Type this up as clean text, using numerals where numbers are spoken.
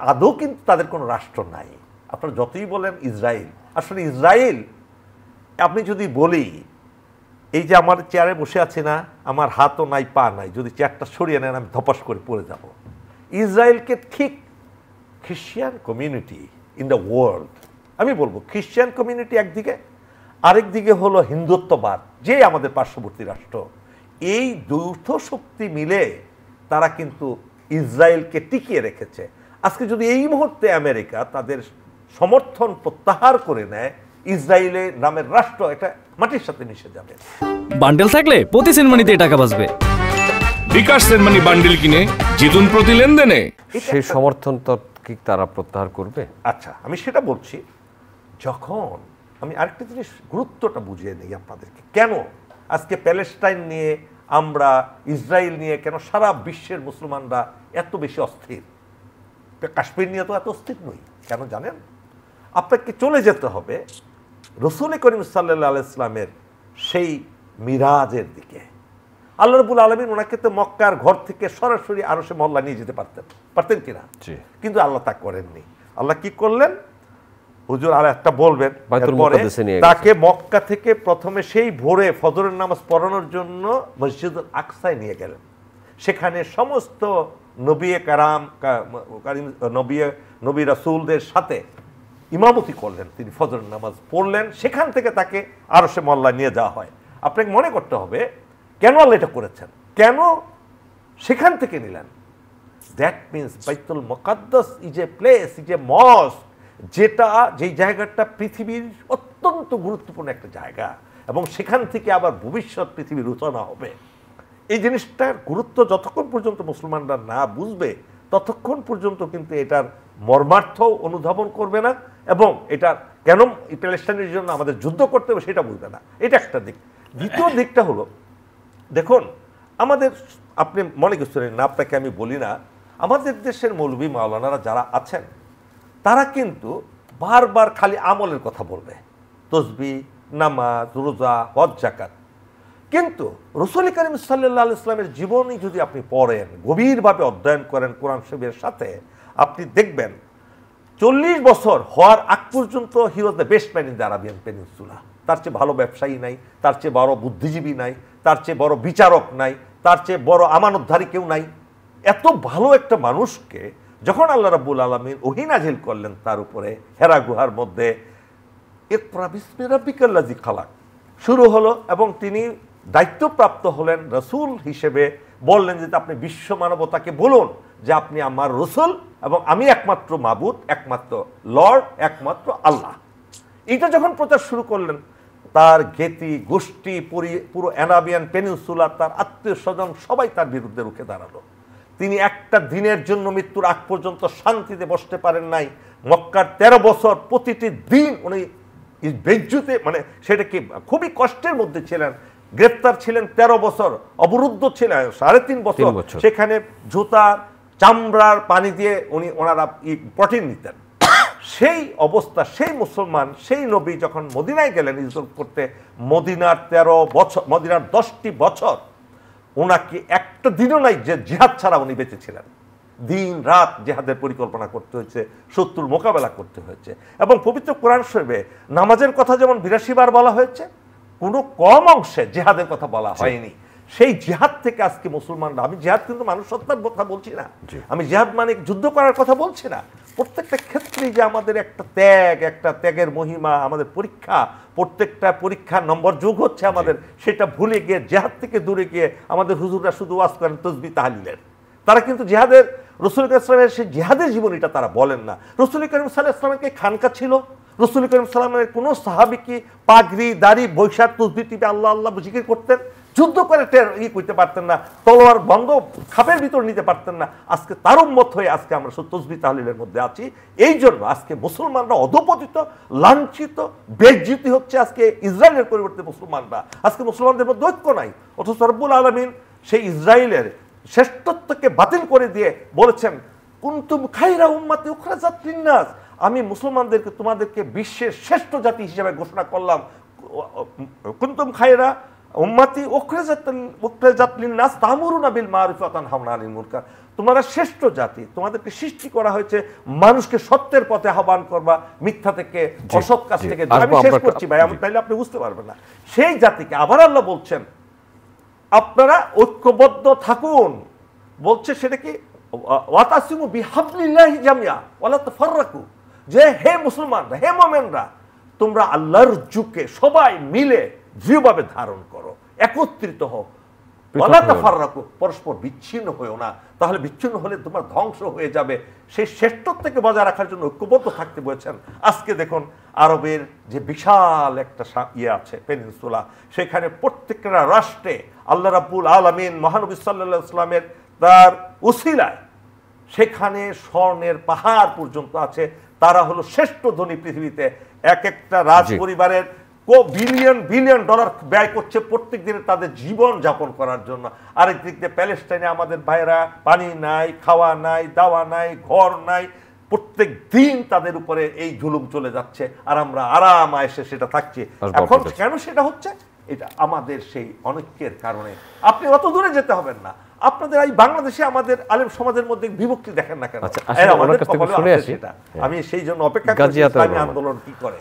আদৌ কিন্তু তাদের কোনো রাষ্ট্র নাই। আপনারা যতই বলেন ইসরায়েল, আসলে ইসরায়েল আপনি যদি বলি এই যে আমার চেয়ারে বসে আছি না, আমার হাতও নাই পা নাই, যদি চেয়ারটা সরিয়ে নেন আমি ধপাস করে পড়ে যাব। ইসরায়েলকে ঠিক Christian community in the world, আমি বলবো খ্রিশ্চান কমিউনিটি একদিকে, আরেক দিকে হলো হিন্দুত্ববাদ, যে আমাদের পার্শ্ববর্তী রাষ্ট্র, এই যৌথ শক্তি মিলে তারা কিন্তু ইসরায়েলকে টিকিয়ে রেখেছে। আজকে যদি এই মুহূর্তে আমেরিকা তাদের সমর্থন প্রত্যাহার করে নেয়, ইসরায়েলের নামের রাষ্ট্র এটা মাটির সাথে মিশে যাবে। বান্ডেল থাকলে প্রতি সেনমানিতে টাকা বাঁচবে। বিকাশ সেনমানি বান্ডেল কিনে জিতুন প্রতি লেনদেনে। সেই সমর্থন তো কি তারা প্রত্যাহার করবে? আচ্ছা, আমি সেটা বলছি। যখন আমি আরেকটা জিনিস গুরুত্বটা বুঝিয়ে নিই আপনাদেরকে, কেন আজকে প্যালেস্টাইন নিয়ে আমরা, ইসরায়েল নিয়ে কেন সারা বিশ্বের মুসলমানরা এত বেশি অস্থির। কাশ্মীর নিয়ে তো এত অস্থির নই কেন জানেন? আপনাকে চলে যেতে হবে রাসূল করিম সাল্লাল্লাহু আলাইহি ওয়াসাল্লামের সেই মিরাজের দিকে। আল্লাহ রাব্বুল আলামিন ওনাকে তো মক্কার ঘর থেকে সরাসরি আরশে মহল্লা নিয়ে যেতে পারতেন কিনা? কিন্তু আল্লাহ তা করেননি। আল্লাহ কি করলেন? হুজুর আর একটা বলবেন, তাকে মক্কা থেকে প্রথমে সেই ভোরে ফজরের নামাজ পড়ানোর জন্য মসজিদুল আকসায় নিয়ে গেলেন। সেখানে সমস্ত নবী কারাম, নবী রাসূলদের সাথে ইমামতি করলেন, তিনি ফজরের নামাজ পড়লেন। সেখান থেকে তাকে আরশে মহল্লা নিয়ে যাওয়া হয়। আপনাকে মনে করতে হবে কেন আল্লাহ এটা করেছেন, কেন সেখান থেকে নিলেন। দ্যাট মিনস বাইতুল মুকাদ্দাস is a place, is a mosque, যেটা যেই জায়গাটা পৃথিবীর অত্যন্ত গুরুত্বপূর্ণ একটা জায়গা, এবং সেখান থেকে আবার ভবিষ্যৎ পৃথিবীর রচনা হবে। এই জিনিসটার গুরুত্ব যতক্ষণ পর্যন্ত মুসলমানরা না বুঝবে ততক্ষণ পর্যন্ত কিন্তু এটার মর্মার্থ অনুধাবন করবে না, এবং এটা কেন প্যালেস্টাইনের জন্য আমাদের যুদ্ধ করতে হবে সেটা বুঝবে না। এটা একটা দিক। দ্বিতীয় দিকটা হলো, দেখুন আমাদের, আপনি মনে করছেন না, আপনাকে আমি বলি না, আমাদের দেশের মৌলভী মাওলানারা যারা আছেন তারা কিন্তু বারবার খালি আমলের কথা বলবে, তসবিহ, নামাজ, রোজা, হজ, যাকাত। কিন্তু রাসূল করিম সাল্লাল্লাহু আলাইহি ওয়াসাল্লামের জীবনী যদি আপনি পড়েন, গভীরভাবে অধ্যয়ন করেন কোরআন শরীফের সাথে, আপনি দেখবেন 40 বছর হওয়ার আগ পর্যন্ত he was the best man in the Arabian peninsula. তার চেয়ে ভালো ব্যবসায়ী নাই, তার চেয়ে বড় বুদ্ধিজীবী নাই, তার চেয়ে বড় বিচারক নাই, তার চেয়ে বড় আমানতধারী কেউ নাই। এত ভালো একটা মানুষকে যখন আল্লাহ রাব্বুল আলামিন ওহী নাযিল করলেন তার উপরে হেরা গুহার মধ্যে, ইকরা বিসমি রাব্বিকাল্লাযী খালাক শুরু হলো, এবং তিনি দায়িত্বপ্রাপ্ত হলেন রাসূল হিসেবে। বললেন যে আপনি বিশ্ব মানবতাকে বলুন যে আপনি আমার রাসূল এবং আমি একমাত্র মাবুদ, একমাত্র লর্ড, একমাত্র আল্লাহ। এটা যখন প্রচার শুরু করলেন, তার জ্ঞাতি গোষ্ঠী, পুরো অ্যারাবিয়ান পেনিনসুলা, তার আত্মীয় স্বজন সবাই তার বিরুদ্ধে রুখে দাঁড়ালো। তিনি একটা দিনের জন্য মৃত্যুর আগ পর্যন্ত শান্তিতে বসতে পারেন নাই। মক্কার 13 বছর প্রতিটি দিন উনি বেজ্জুতে, মানে সেটা কি খুবই কষ্টের মধ্যে ছিলেন। গ্রেফতার ছিলেন 13 বছর, অবরুদ্ধ ছিলেন 3.5 বছর। সেখানে জুতা, চামড়ার পানি দিয়ে ওনারা প্রোটিন নিতেন। সেই অবস্থা, সেই মুসলমান, সেই নবী যখন মদিনায় গেলেন ইজরাত করতে, মদিনার 13 বছর, মদিনার 10টি বছর ওনাকে একটা দিনও নাই যে জিহাদ ছাড়া উনি বেঁচে ছিলেন। দিন রাত জিহাদের পরিকল্পনা করতে হয়েছে, শত্রুর মোকাবেলা করতে হয়েছে। এবং পবিত্র কোরআন শরীফে নামাজের কথা যেমন 82 বার বলা হয়েছে, কোনো কম অংশে জিহাদের কথা বলা হয়নি। সেই জিহাদ থেকে আজকে মুসলমানরা, আমি জিহাদ কিন্তু মানুষ হত্যার কথা বলছি না, আমি জিহাদ মানে যুদ্ধ করার কথা বলছি না। প্রত্যেকটা ক্ষেত্রেই যে আমাদের একটা ত্যাগ, একটা ত্যাগের মহিমা, আমাদের পরীক্ষা, প্রত্যেকটা পরীক্ষার নম্বর যোগ হচ্ছে আমাদের, সেটা ভুলে গিয়ে জিহাদ থেকে দূরে গিয়ে আমাদের হুজুররা শুধু ওয়াজ করেন তসবিহ তাহলিলের। তারা কিন্তু জিহাদের, রাসূল করিম সাল্লাল্লাহু আলাইহি ওয়াসাল্লামের সেই জিহাদের জীবনীটা তারা বলেন না। রাসূল করিম সাল্লাল্লাহু আলাইহি ওয়াসাল্লামের কি খানকা ছিল? রাসূল করিম সাল্লাল্লাহু আলাইহি ওয়াসাল্লামের কোনো সাহাবী কি পাগড়ি, দাড়ি, বৈশাখ, তসবিহ টিপে আল্লাহ আল্লাহ জিকির করতেন? যুদ্ধ করে করতে পারতেন না, তলোয়ার বন্ধ খাপের ভিতর নিতে পারতেন না। আজকে তার উম্মত হয়ে আজকে আমরা তসবিহ তাহলিলের মধ্যে আছি। এই জন্য আজকে মুসলমানরা অধপতিত, লাঞ্ছিত, বেজ্জিত হচ্ছে। আজকে ইসরায়েলের পরিবর্তে মুসলমানরা, আজকে মুসলমানদের মধ্যে ঐক্য নাই। অথচ রব্বুল আলামিন সেই ইসরায়েলের শ্রেষ্ঠত্বকে বাতিল করে দিয়ে বলেছেন, কুনতুম খায়রা উম্মাতি উখরাজাত লিন্নাস, আমি মুসলমানদেরকে তোমাদেরকে বিশ্বের শ্রেষ্ঠ জাতি হিসেবে ঘোষণা করলাম। কুনতুম খায়রা উম্মাতি উখরাজাত লিন্নাস তা'মুরুনা বিল মা'রুফি ওয়া তানহাউনা আনিল মুনকার, তোমরা শ্রেষ্ঠ জাতি, তোমাদেরকে সৃষ্টি করা হয়েছে মানুষকে সত্যের পথে আহ্বান করবা, মিথ্যা থেকে, অসৎ কাজ থেকে। আমি শেষ করছি ভাই, আমি তাইলে আপনি বুঝতে পারবেন না। সেই জাতিকে আবার আল্লাহ বলছেন আপনারা ঐক্যবদ্ধ থাকুন, বলছে সেটা কি ওয়াতাসিমু বিহাবলিল্লাহি জামিয়া ওয়ালা তাফাররাকু, যে হে মুসলমানরা, হে মুমিনরা, তোমরা আল্লাহর যুগকে সবাই মিলে দৃঢ়ভাবে ধারণ করো, একত্রিত হও, ওয়ালা তাফাররাকু, পরস্পর বিচ্ছিন্ন হয়েও না, তাহলে বিচ্ছিন্ন হলে তোমার ধ্বংস হয়ে যাবে। সেই শ্রেষ্ঠত্বকে বজায় রাখার জন্য ঐক্যবদ্ধ থাকতে বলেছেন। আজকে দেখুন আরবের যে বিশাল একটা ইয়ে আছে পেনিনসুলা, সেখানে প্রত্যেকটা রাষ্ট্রে আল্লাহ রাব্বুল আলামিন মহানবী সাল্লাল্লাহু আলাইহি ওয়াসাল্লামের তার উসিলায় সেখানে স্বর্ণের পাহাড় পর্যন্ত আছে। তারা হলো শ্রেষ্ঠ ধনী পৃথিবীতে। এক একটা রাজ পরিবারের বিলিয়ন বিলিয়ন ডলার ব্যয় করছে প্রত্যেক দিনে তাদের জীবন যাপন করার জন্য। আরেক দিক দিয়ে প্যালেস্টাইনে আমাদের ভাইরা পানি নাই, খাওয়া নাই, দাওয়া নাই, ঘর নাই, প্রত্যেক দিন তাদের উপরে এই জুলুম চলে যাচ্ছে, আর আমরা আরাম আয়েসে সেটা থাকছে। এখন কেন সেটা হচ্ছে? এটা আমাদের সেই অনৈক্যের কারণে। আপনি অত দূরে যেতে হবেন না, আপনাদের এই বাংলাদেশে আমাদের আলেম সমাজের মধ্যে বিভক্তি দেখেন না কেন? আমি সেই জন্য অপেক্ষা করছি আন্দোলন কি করে।